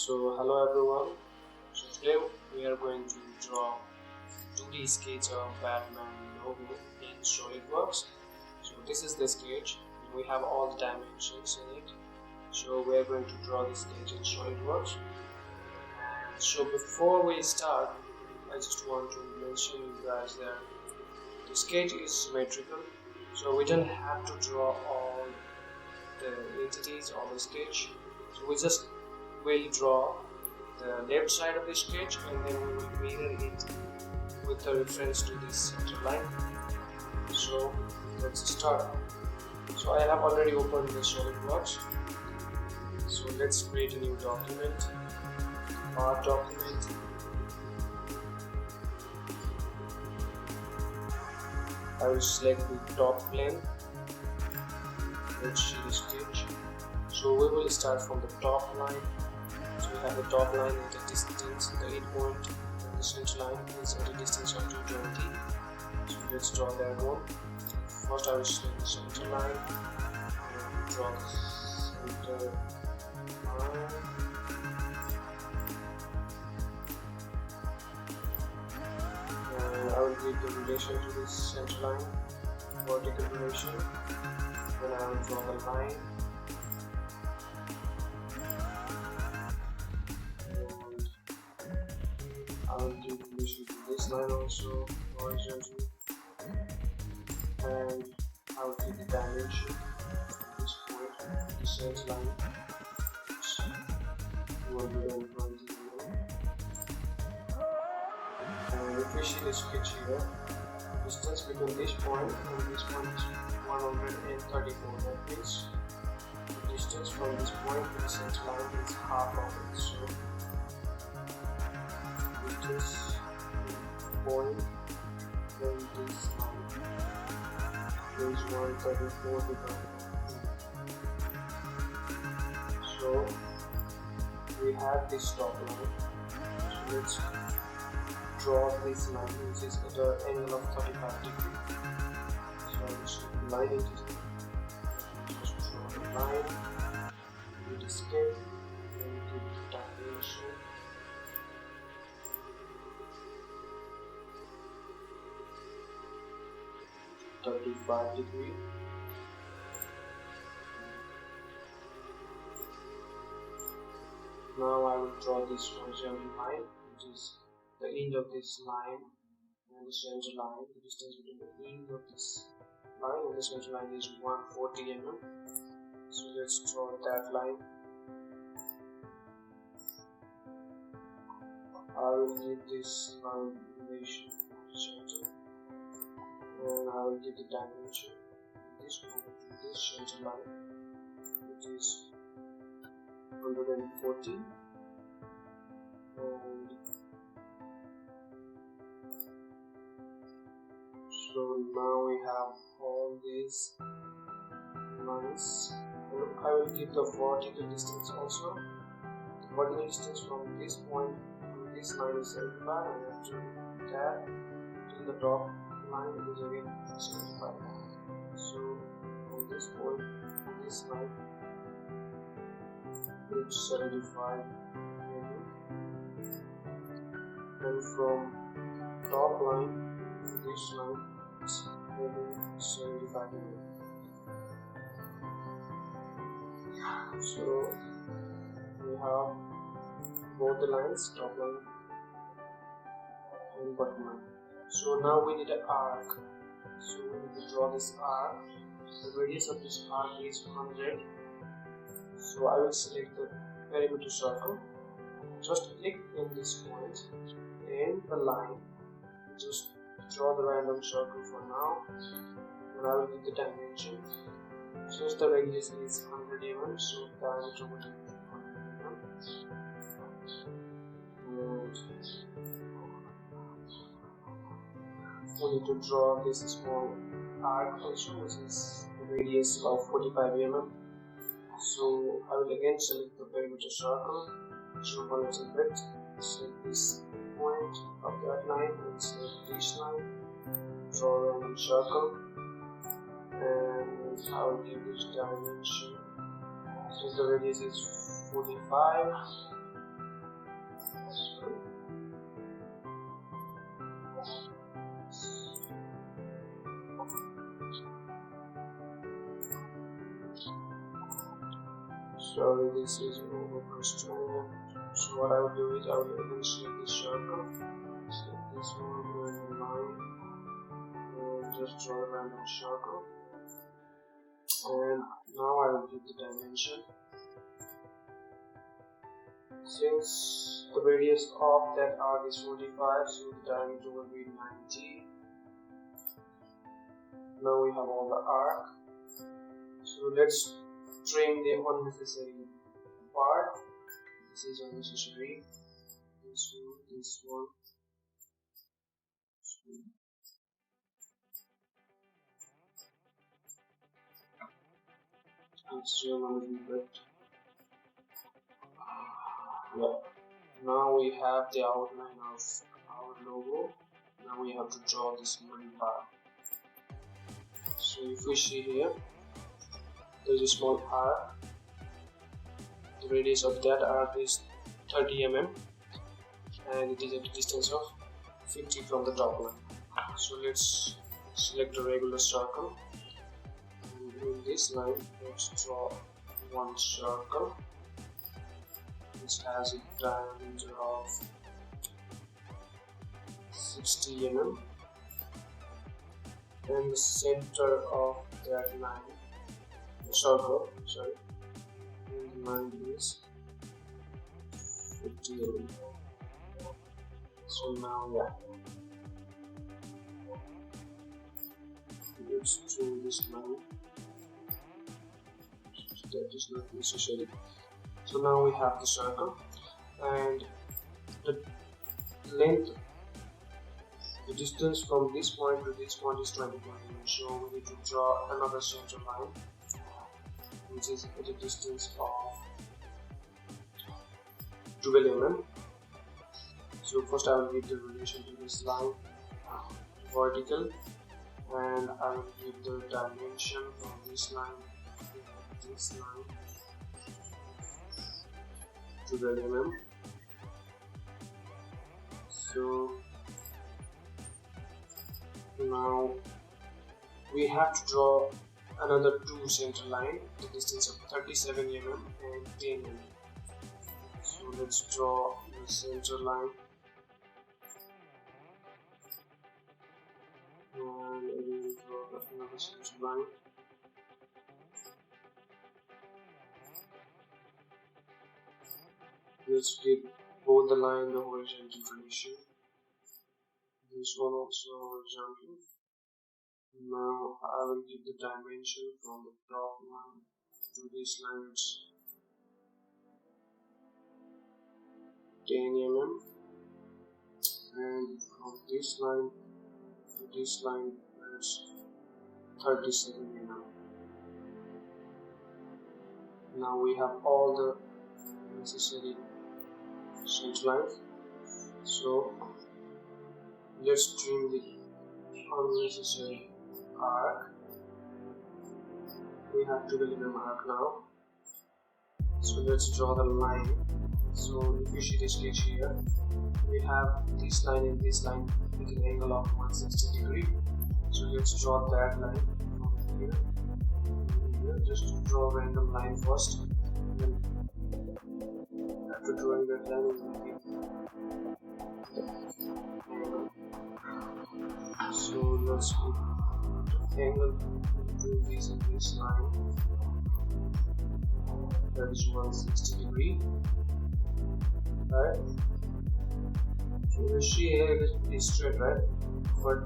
So hello everyone. So today we are going to draw 2D sketch of Batman logo in SOLIDWORks. So this is the sketch. We have all the dimensions in it. So we are going to draw this sketch in SOLIDWORks. And so before we start, I just want to mention you guys that the sketch is symmetrical. So we don't have to draw all the entities on the sketch. So we just will draw the left side of the sketch and then we will mirror it with a reference to this center line. So let's start. So I have already opened the SOLIDWORks. So let's create a new document, part document. I will select the top plane. Let's see the sketch. So we will start from the top line. So we have the top line at a distance, the 8 point, and the center line is at a distance of 220. So let's draw that one. First I will select the center line and draw the center line. And I will give the relation to this center line, vertical relation. Then I will draw the line. I will give relation to this line also, horizontal, and I will give the dimension from this point, the center line, 220 mm. And if we see the sketch here, distance between this point and this point is 134. That means the distance from this point to the center line is half of it. So this point from this line is 134 divided by 2. So we have this top line. So let's draw this line which is at an angle of 35 degrees. So just line it. Just draw the line, do the scale, and give the dimension. -35°. Now I will draw this horizontal line, which is the end of this line and the center line. The distance between the end of this line and the center line is 140 mm. So let's draw that line. I will give this line relation to the center. And I will give the dimension this point to this center line, which is 140, and so now we have all these lines. And I will give the vertical distance also. The vertical distance from this point to this line is 75, and after that to the top line is again 75. So from this point to this line it's 75 mm, and from top line to this line it's 75 mm. So we have both the lines, top line and bottom line. So now we need an arc. So we need to draw this arc. The radius of this arc is 100. So I will select the perimeter circle. Just click in this point and the line. Just draw the random circle for now. And I will give the dimension. Since the radius is 100 mm, so the diameter will be 100 mm. And we need to draw this small arc also, which is the radius of 45 mm. So I will again select the perimeter circle, zoom a little bit, select this point of that line and select this line, draw a random circle, and I will give this dimension. Since the radius is 45, Sorry, this is overpressed triangle. So what I will do is I will again select this circle, select this one and line, and just draw a random circle. And now I will give the dimension. Since the radius of that arc is 45, so the diameter will be 90. Now we have all the arc. So let's trim the unnecessary part. This is unnecessary. This one. Let's trim a little bit. Yeah. Now we have the outline of our logo. Now we have to draw this money part. So if we see here, there is a small arc. The radius of that arc is 30 mm and it is at a distance of 50 from the top line. So let's select a regular circle, and in this line let's draw one circle which has a diameter of 60 mm, and the center of that line, circle, and the line is 50 mm. So now let's trim this line. That is not necessary. So now we have the circle, and the length, the distance from this point to this point is 20 mm. So we need to draw another center line which is at a distance of 12 mm. So first I will give the relation to this line vertical, and I will give the dimension from this line to this line 12 mm. So now we have to draw another two center line, the distance of 37 mm and 10 mm. So let's draw the center line, and again draw another center line. Let's give both the line the horizontal relation. This one also horizontal. Now I will give the dimension from the top line to this line, it's 10 mm, and from this line to this line it's 37 mm. Now we have all the necessary center lines. So let's trim the unnecessary arc. We have 12 mm arc now. So let's draw the line. So if you see this sketch here, we have this line and this line with an angle of 160 degree. So let's draw that line from here. Just to draw a random line first. Then after drawing that line, we will give angle. So let's put the angle between this and this line. That is 160 degree. Right? So you see here it is pretty straight, right? But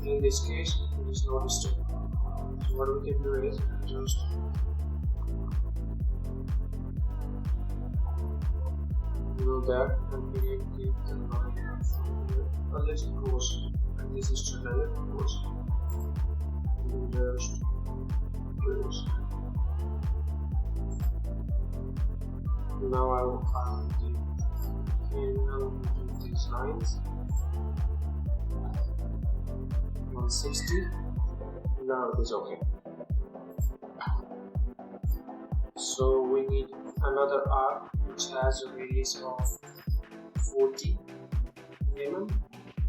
in this case it is not straight. So what we can do is just below that, and we will keep the line from here unless it goes, and this is straight line, it goes, and just close. Now I will find the angle between these lines, 160. Now it is okay. So we need another arc which has a radius of 40 mm.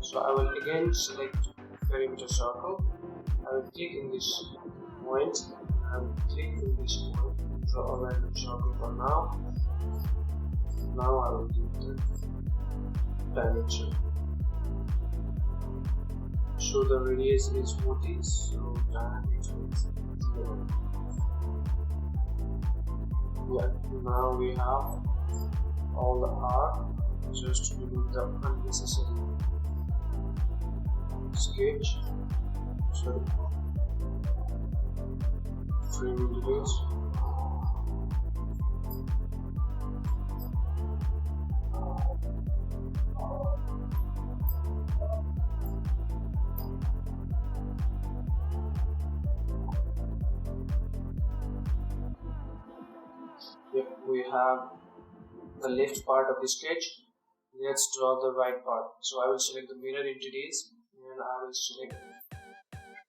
So I will again select perimeter circle. I will click in this point. I will click in this point. Draw a random circle for now. Now I will give the dimension. So the radius is 40. So diameter is 11. Yeah, now we have all the arc. Just remove the unnecessary sketch. Sorry, frame details. If we have the left part of the sketch, let's draw the right part. So I will select the mirror entities and I will select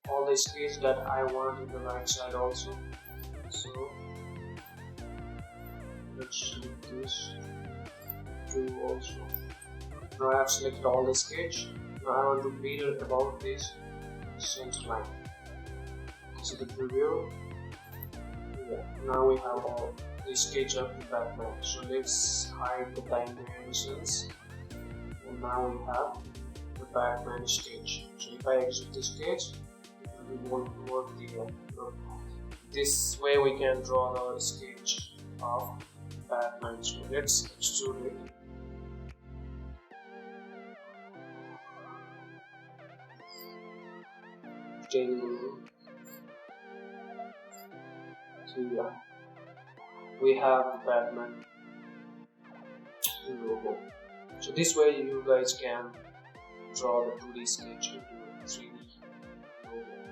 all the sketch that I want in the right side also. So let's select this two also. Now I have selected all the sketch. Now I want to mirror about this center line. So the preview. Yeah. Now we have all the sketch of the Batman. So let's hide the dimensions. And now we have the Batman sketch. So if I exit the sketch, it won't work here. This way we can draw the sketch of Batman. So let's extrude it. So yeah, we have the Batman logo. So this way you guys can draw the 2D sketch into a 3D logo.